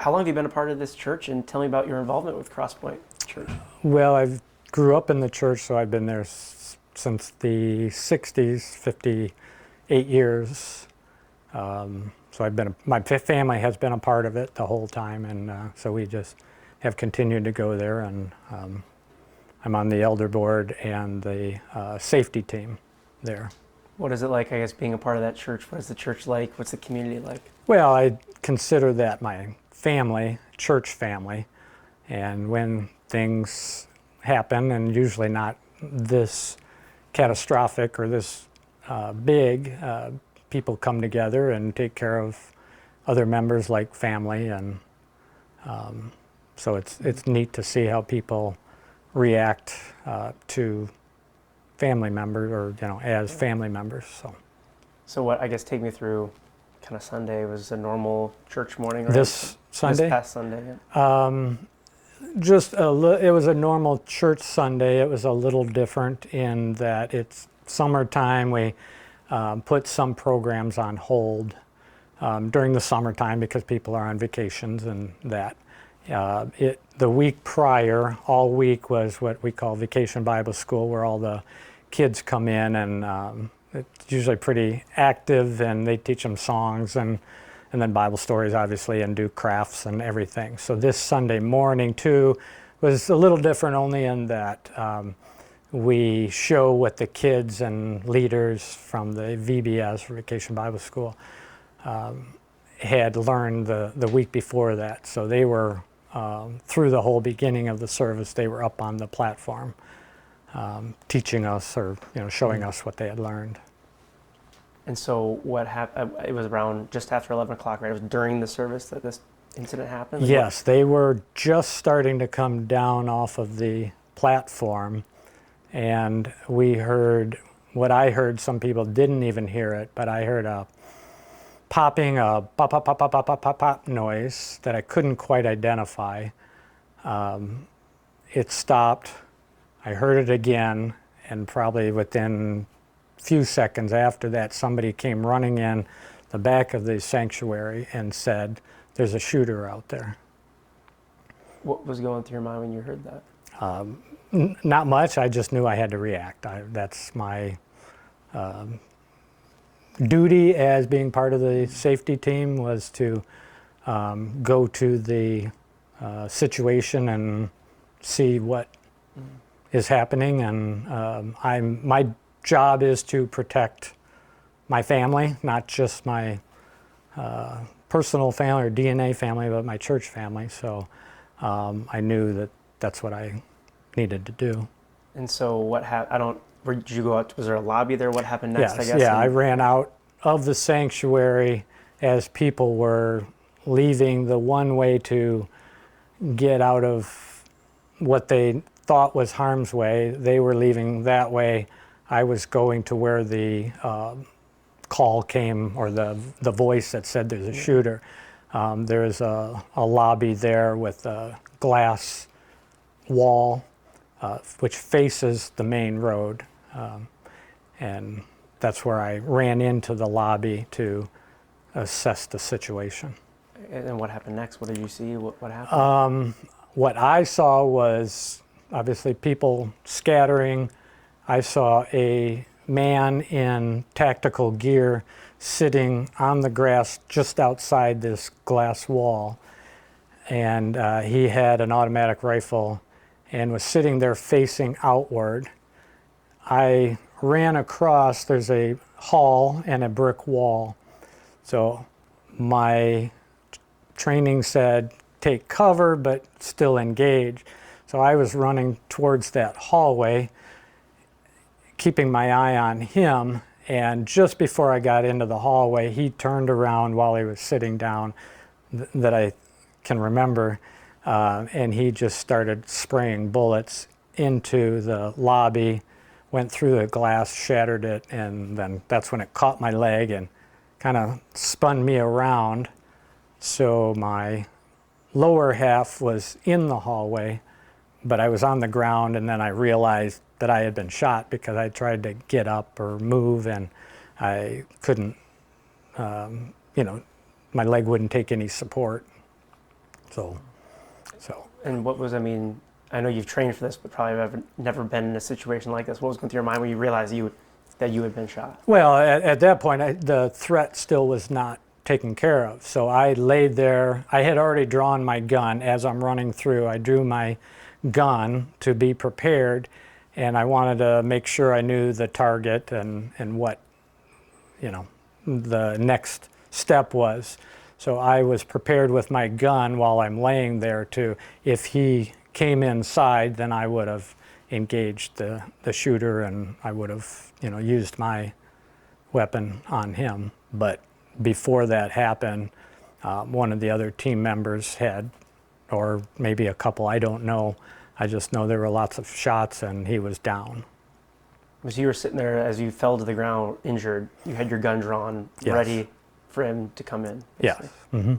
how long have you been a part of this church, and tell me about your involvement with Crosspoint Church? Well, I grew up in the church, so I've been there since the 60s, 58 years. So my family has been a part of it the whole time, and so we just have continued to go there, and I'm on the elder board and the safety team there. What is it like, I guess, being a part of that church? What is the church like? What's the community like? Well, I consider that my family, church family, and when things happen, and usually not this catastrophic or this big, people come together and take care of other members like family, and so it's neat to see how people react to family members, or as family members. So what, I guess, take me through kind of Sunday. Was a normal church morning? Right? This Sunday? This past Sunday, yeah. It was a normal church Sunday. It was a little different in that it's summertime. We put some programs on hold during the summertime because people are on vacations and that. The week prior, all week, was what we call Vacation Bible School, where all the kids come in, and it's usually pretty active, and they teach them songs and then Bible stories, obviously, and do crafts and everything. So this Sunday morning, too, was a little different, only in that we show what the kids and leaders from the VBS, Vacation Bible School, had learned the week before that. So they were, through the whole beginning of the service, they were up on the platform teaching us, or showing us what they had learned. And so what happened? It was around just after 11 o'clock, right? It was during the service that this incident happened? Like yes, they were just starting to come down off of the platform, and we heard what I heard. Some people didn't even hear it, but I heard a popping, a pop, pop, pop, pop, pop, pop, pop, pop noise that I couldn't quite identify. It stopped. I heard it again, and probably within few seconds after that, somebody came running in the back of the sanctuary and said, "There's a shooter out there." What was going through your mind when you heard that? Not much. I just knew I had to react. That's my duty as being part of the safety team, was to go to the situation and see what is happening, and my job is to protect my family, not just my personal family or DNA family, but my church family. So I knew that that's what I needed to do. And so what happened? Where did you go out? Was there a lobby there? What happened next? Yes, I guess. yeah, I ran out of the sanctuary as people were leaving the one way to get out of what they thought was harm's way. They were leaving that way. I was going to where the call came, or the voice that said there's a shooter. There is a lobby there with a glass wall which faces the main road, and that's where I ran into the lobby to assess the situation. And what happened next? What did you see? What happened? What I saw was obviously people scattering. I saw a man in tactical gear sitting on the grass just outside this glass wall, and he had an automatic rifle and was sitting there facing outward. I ran across, there's a hall and a brick wall, so my training said take cover but still engage. So I was running towards that hallway, keeping my eye on him, and just before I got into the hallway, he turned around while he was sitting down, that I can remember, and he just started spraying bullets into the lobby, went through the glass, shattered it, and then that's when it caught my leg and kind of spun me around. So my lower half was in the hallway, but I was on the ground, and then I realized that I had been shot because I tried to get up or move, and I couldn't, my leg wouldn't take any support. So. And what was, I mean, I know you've trained for this, but probably have never been in a situation like this. What was going through your mind when you realized that you had been shot? Well, at that point, the threat still was not taken care of. So I laid there. I had already drawn my gun as I'm running through. I drew my gun to be prepared, and I wanted to make sure I knew the target and what, the next step was. So I was prepared with my gun while I'm laying there to, if he came inside, then I would have engaged the shooter, and I would have, used my weapon on him. But before that happened, one of the other team members had, or maybe a couple, I don't know. I just know there were lots of shots and he was down. Was you were sitting there as you fell to the ground injured, you had your gun drawn, Yes. ready for him to come in? Yeah. Mm-hmm.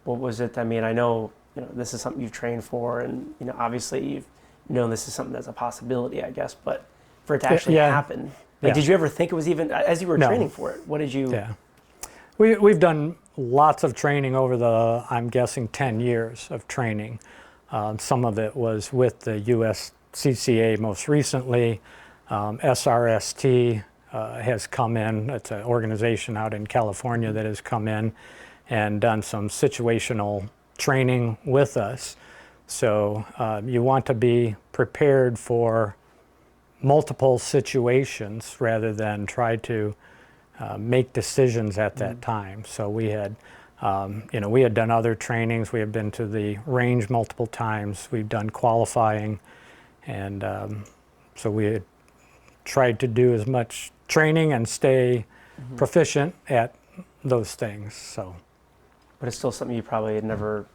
What was it? I mean, I know, this is something you've trained for, and, obviously you've known this is something that's a possibility, I guess, but for it to actually happen, did you ever think it was even, as you were training for it, what did you? Yeah. We've done lots of training over the, I'm guessing, 10 years of training. Some of it was with the USCCA most recently. SRST has come in. It's an organization out in California that has come in and done some situational training with us. So you want to be prepared for multiple situations rather than try to make decisions at that time. So we had, we had done other trainings. We had been to the range multiple times. We've done qualifying, and so we had tried to do as much training and stay proficient at those things. So, but it's still something you probably had never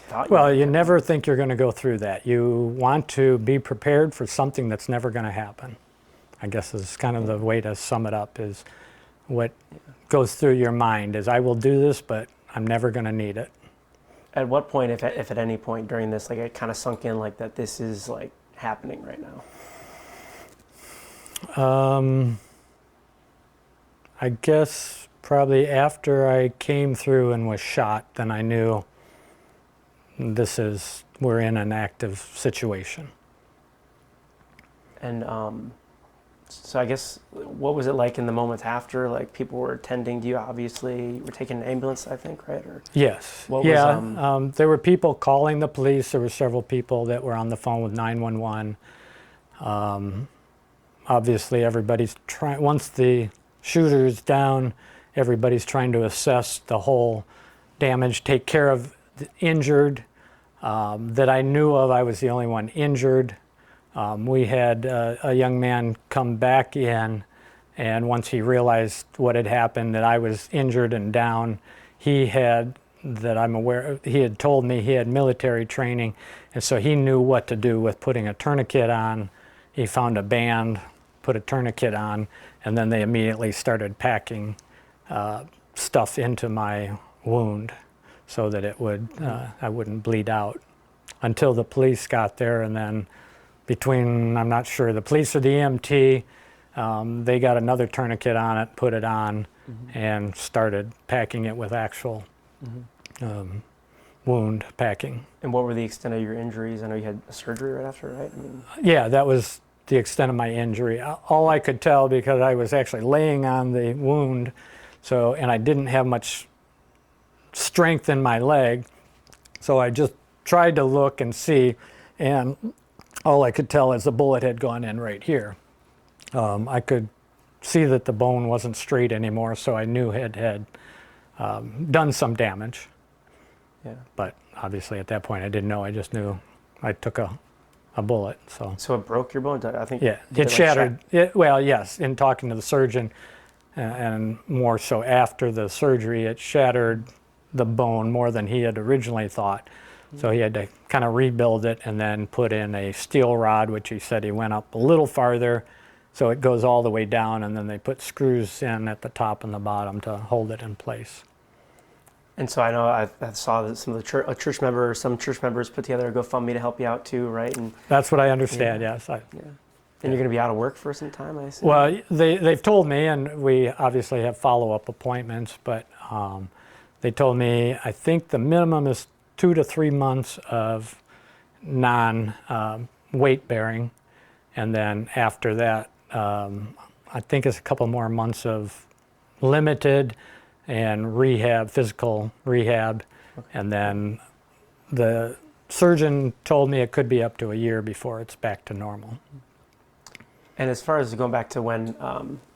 thought. Well, you never think you're going to go through that. You want to be prepared for something that's never going to happen. I guess is kind of the way to sum it up. Is what goes through your mind is, I will do this, but I'm never going to need it. At what point, if at any point during this, like, it kind of sunk in like that this is like happening right now? I guess probably after I came through and was shot, then I knew we're in an active situation. And so I guess, what was it like in the moments after? Like, people were tending to you, obviously. You were taking an ambulance, I think, right? Or Yes. what was, there were people calling the police. There were several people that were on the phone with 911. Obviously, everybody's trying, once the shooter's down, everybody's trying to assess the whole damage, take care of the injured. That I knew of, I was the only one injured. We had a young man come back in, and once he realized what had happened, that I was injured and down, he had, that I'm aware of, he had told me he had military training, and so he knew what to do with putting a tourniquet on. He found a band, put a tourniquet on, and then they immediately started packing stuff into my wound so that it would, I wouldn't bleed out until the police got there. And then between, I'm not sure, the police or the EMT, they got another tourniquet on it, put it on, and started packing it with actual wound packing. And what were the extent of your injuries? I know you had a surgery right after, right? I mean, yeah, that was the extent of my injury. All I could tell, because I was actually laying on the wound, so, and I didn't have much strength in my leg, so I just tried to look and see, and all I could tell is the bullet had gone in right here. I could see that the bone wasn't straight anymore, so I knew it had done some damage. yeah. But obviously at that point I didn't know. I just knew I took a bullet. So it broke your bone? I think. yeah, did it shattered. Well, yes, in talking to the surgeon, and more so after the surgery, it shattered the bone more than he had originally thought. So he had to kind of rebuild it and then put in a steel rod, which he said he went up a little farther, so it goes all the way down, and then they put screws in at the top and the bottom to hold it in place. And so I know I saw that some of the church members put together a GoFundMe to help you out too, right? And That's what I understand, yes. and you're going to be out of work for some time, I assume? Well, they've told me, and we obviously have follow-up appointments, but they told me, I think the minimum is 2 to 3 months of non-weight bearing. And then after that, I think it's a couple more months of limited and rehab, physical rehab. Okay. And then the surgeon told me it could be up to a year before it's back to normal. And as far as going back to when,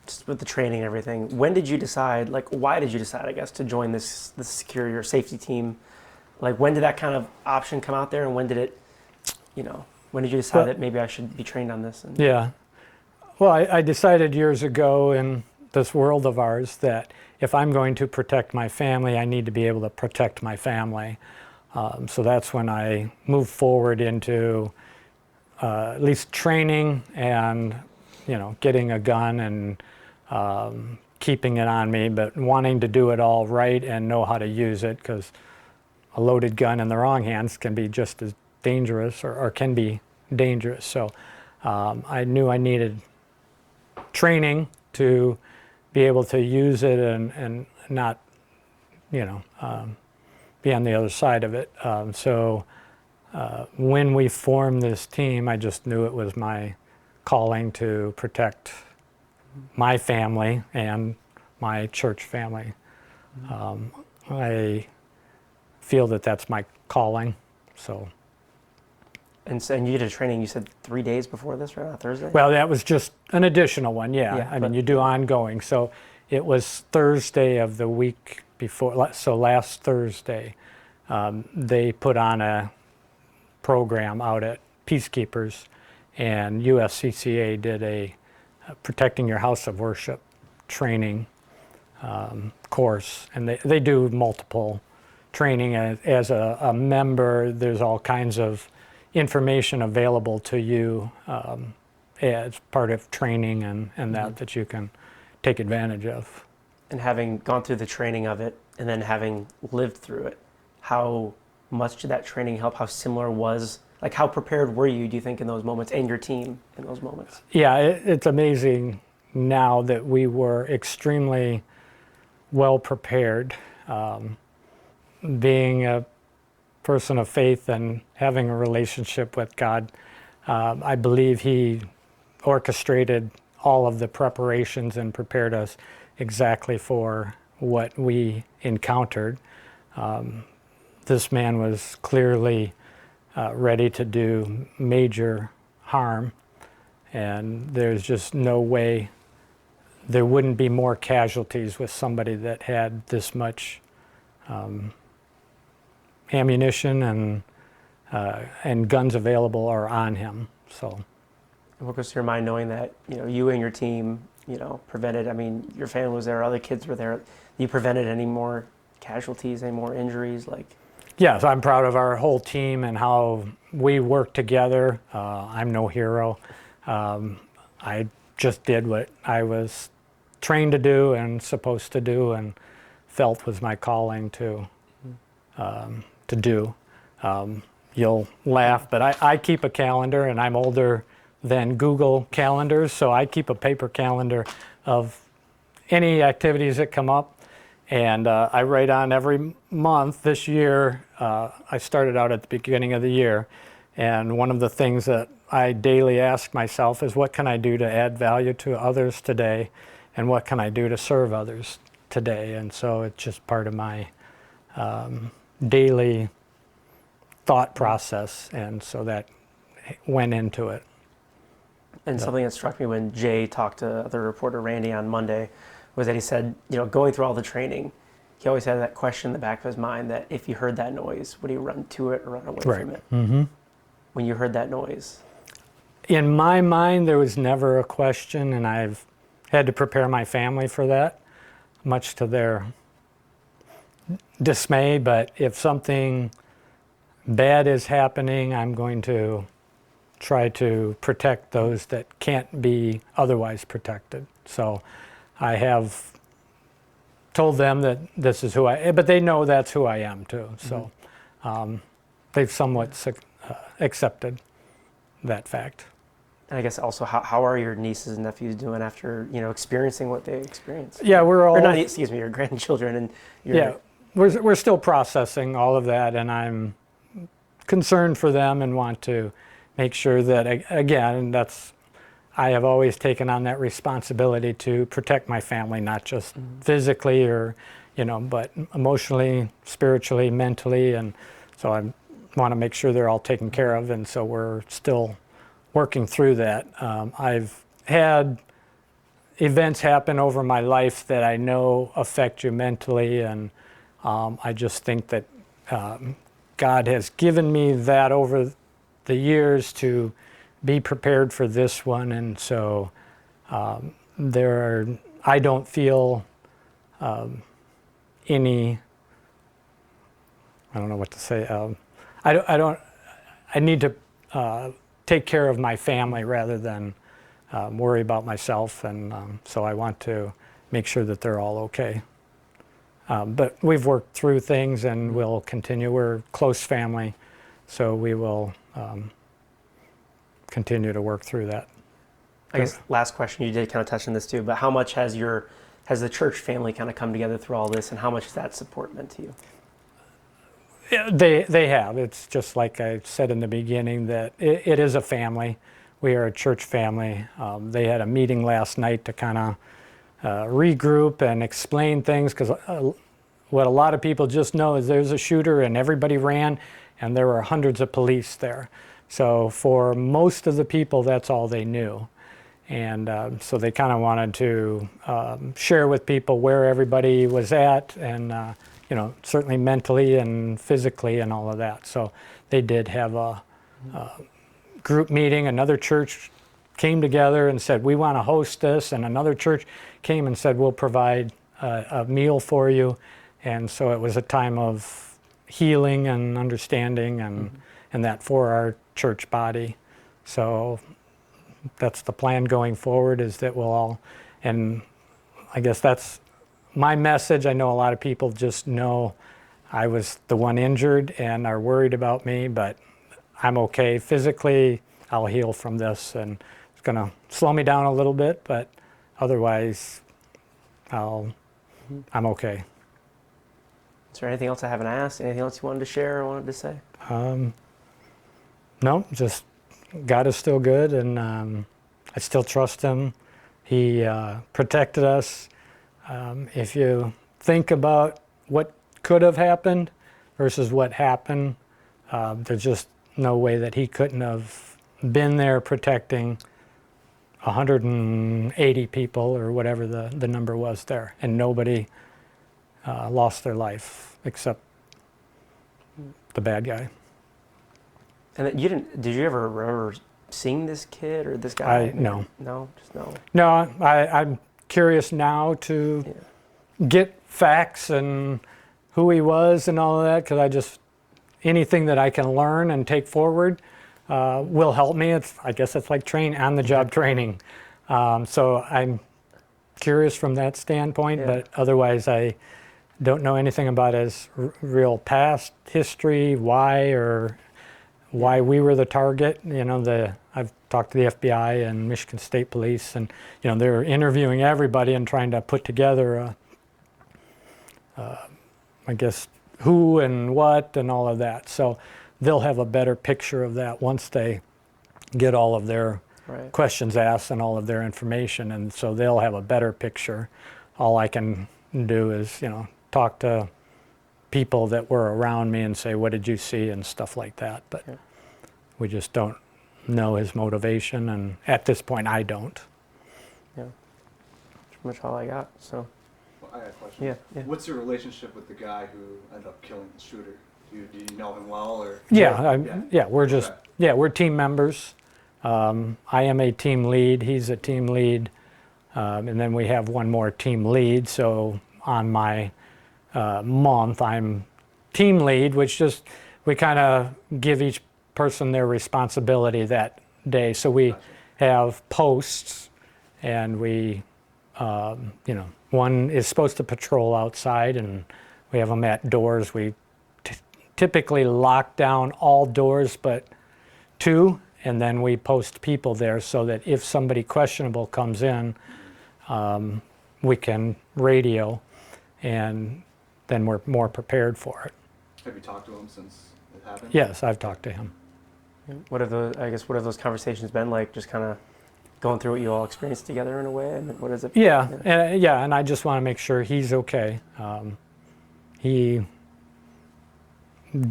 just with the training and everything, when did you decide, like, why did you decide, I guess, to join this security or safety team? Like, when did that kind of option come out there, and when did it, when did you decide that maybe I should be trained on this? Yeah. Well, I decided years ago in this world of ours that if I'm going to protect my family, I need to be able to protect my family. So that's when I moved forward into at least training and, getting a gun and keeping it on me, but wanting to do it all right and know how to use it, because a loaded gun in the wrong hands can be just as dangerous or can be dangerous. So I knew I needed training to be able to use it and not, be on the other side of it. So when we formed this team, I just knew it was my calling to protect my family and my church family. I feel that that's my calling. So. And you did a training, you said 3 days before this, right? On Thursday? Well, that was just an additional one, yeah. I mean, you do ongoing. So it was Thursday of the week before, so last Thursday, they put on a program out at Peacekeepers, and USCCA did a Protecting Your House of Worship training course. And they do multiple training. As a member, there's all kinds of information available to you as part of training and that you can take advantage of. And having gone through the training of it and then having lived through it, how much did that training help? How similar was, like, how prepared were you, do you think, in those moments, and your team in those moments? Yeah, it's amazing now that we were extremely well prepared. Being a person of faith and having a relationship with God, I believe He orchestrated all of the preparations and prepared us exactly for what we encountered. This man was clearly ready to do major harm, and there's just no way there wouldn't be more casualties with somebody that had this much ammunition and guns available or on him. So, what goes through your mind knowing that you and your team prevented? I mean, your family was there, other kids were there. You prevented any more casualties, any more injuries, like? Yes, I'm proud of our whole team and how we work together. I'm no hero. I just did what I was trained to do and supposed to do and felt was my calling to do. You'll laugh, but I keep a calendar, and I'm older than Google calendars, so I keep a paper calendar of any activities that come up. And I write on every month. This year, I started out at the beginning of the year, and one of the things that I daily ask myself is, what can I do to add value to others today, and what can I do to serve others today? And so it's just part of my daily thought process, and so that went into it. And something that struck me when Jay talked to the reporter Randy on Monday was that he said, going through all the training, he always had that question in the back of his mind that if he heard that noise, would he run to it or run away from it? Mm-hmm. When you heard that noise? In my mind, there was never a question, and I've had to prepare my family for that, much to their dismay. But if something bad is happening, I'm going to try to protect those that can't be otherwise protected. So I have told them that this is who but they know that's who I am too. So they've somewhat accepted that fact. And I guess also, how are your nieces and nephews doing after experiencing what they experienced? Yeah, we're all. Or not, excuse me, your grandchildren and your. Yeah, we're still processing all of that, and I'm concerned for them and want to make sure that, again, I have always taken on that responsibility to protect my family, not just physically or, but emotionally, spiritually, mentally, and so I want to make sure they're all taken care of, and so we're still working through that. I've had events happen over my life that I know affect you mentally, and I just think that God has given me that over the years to be prepared for this one, and so I don't feel any, I don't know what to say, I need to take care of my family rather than worry about myself, and so I want to make sure that they're all okay. But we've worked through things, and we'll continue. We're close family, so we will continue to work through that. I guess last question, you did kind of touch on this too, but how much has the church family kind of come together through all this, and how much has that support meant to you? Yeah, they have. It's just like I said in the beginning, that it is a family. We are a church family. They had a meeting last night to kind of regroup and explain things, because what a lot of people just know is there's a shooter and everybody ran, and there were hundreds of police there. So for most of the people, that's all they knew. And so they kind of wanted to share with people where everybody was at, and certainly mentally and physically and all of that. So they did have a group meeting. Another church came together and said, we want to host this, and another church came and said, we'll provide a meal for you. And so it was a time of healing and understanding and that for our church body. So that's the plan going forward, is that we'll all, and I guess that's my message. I know a lot of people just know I was the one injured and are worried about me, but I'm okay. Physically, I'll heal from this, and it's going to slow me down a little bit, but otherwise, I'm okay. Is there anything else I haven't asked? Anything else you wanted to share or wanted to say? No, just God is still good, and I still trust Him. He protected us. If you think about what could have happened versus what happened, there's just no way that He couldn't have been there protecting 180 people or whatever the number was there, and nobody lost their life except the bad guy. And did you ever remember seeing this kid or this guy? No. No, just no. No, I'm curious now to get facts and who he was and all of that, because anything that I can learn and take forward will help me. I guess it's like on-the-job training. So I'm curious from that standpoint, but otherwise I don't know anything about his real past history, why we were the target. I've talked to the FBI and Michigan State Police, and they're interviewing everybody and trying to put together I guess who and what and all of that. So they'll have a better picture of that once they get all of their questions asked and all of their information, and so they'll have a better picture. All I can do is talk to people that were around me and say, what did you see, and stuff like that. But we just don't know his motivation, and at this point I don't. Yeah, pretty much all I got. So I got a question. Yeah. What's your relationship with the guy who ended up killing the shooter? Do you know him well, or? We're team members. I am a team lead. He's a team lead, and then we have one more team lead. So on my month, I'm team lead, which just we kind of give each person their responsibility that day. So we have posts, and we, one is supposed to patrol outside, and we have them at doors. We typically lock down all doors but 2, and then we post people there so that if somebody questionable comes in, we can radio. And then we're more prepared for it. Have you talked to him since it happened? Yes, I've talked to him. What have those conversations been like? Just kind of going through what you all experienced together in a way, and what is it? Yeah, and I just want to make sure he's okay. He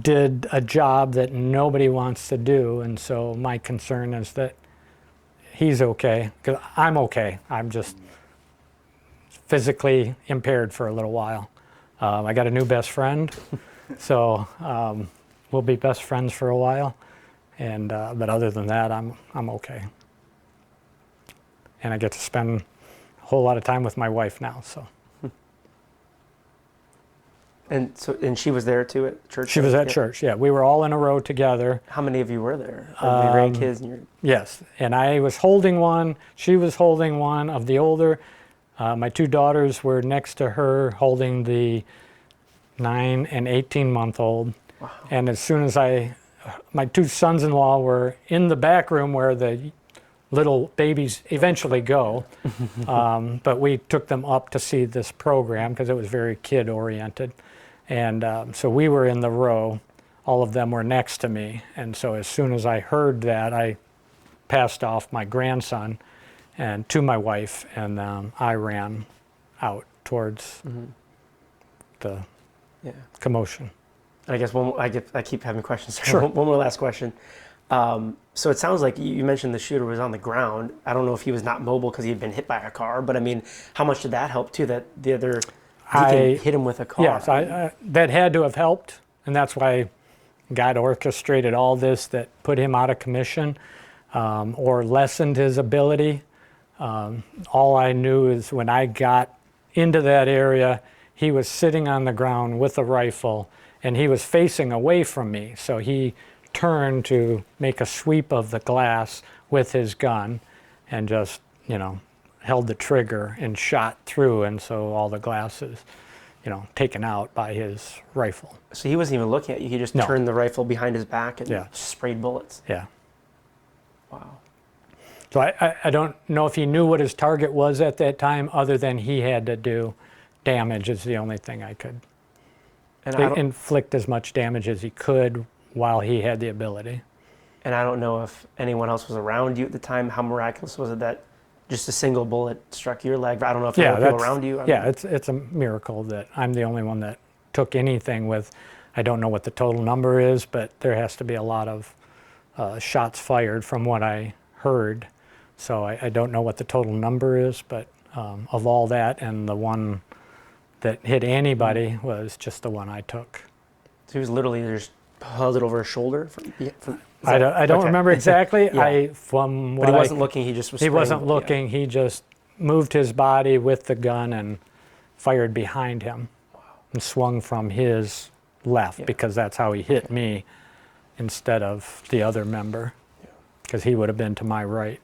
did a job that nobody wants to do, and so my concern is that he's okay, because I'm okay. I'm just physically impaired for a little while. I got a new best friend, so we'll be best friends for a while, and but other than that, I'm okay. And I get to spend a whole lot of time with my wife now, so. And she was there too at church? She was at church, yeah. We were all in a row together. How many of you were there? Like the grandkids and your... Yes, and I was holding one, she was holding one of the older. My two daughters were next to her holding the 9 and 18-month-old. Wow. And as soon as my two sons-in-law were in the back room where the little babies eventually go, but we took them up to see this program because it was very kid-oriented. And so we were in the row, all of them were next to me, and so as soon as I heard that, I passed off my grandson and to my wife, and I ran out towards the commotion. And I guess I keep having questions. Sure. One more last question. So it sounds like you mentioned the shooter was on the ground. I don't know if he was not mobile because he had been hit by a car, but I mean, how much did that help too, that the other deacon hit him with a car? Yes, that had to have helped, and that's why God orchestrated all this that put him out of commission or lessened his ability. All I knew is when I got into that area, he was sitting on the ground with a rifle, and he was facing away from me, so he turned to make a sweep of the glass with his gun and just, held the trigger and shot through, and so all the glass is, taken out by his rifle. So he wasn't even looking at you, he just turned the rifle behind his back and sprayed bullets? Yeah. Wow. So I don't know if he knew what his target was at that time, other than he had to do damage is the only thing I could inflict as much damage as he could while he had the ability. And I don't know if anyone else was around you at the time. How miraculous was it that just a single bullet struck your leg? I don't know if there were people around you. It's a miracle that I'm the only one that took anything with, I don't know what the total number is, but there has to be a lot of shots fired from what I heard. So I don't know what the total number is, but of all that, and the one that hit anybody was just the one I took. So he was literally just held it over his shoulder? I don't remember exactly. But he wasn't looking, he just was spraying. He wasn't looking, he just moved his body with the gun and fired behind him. Wow. And swung from his left, because that's how he hit me instead of the other member, because he would have been to my right.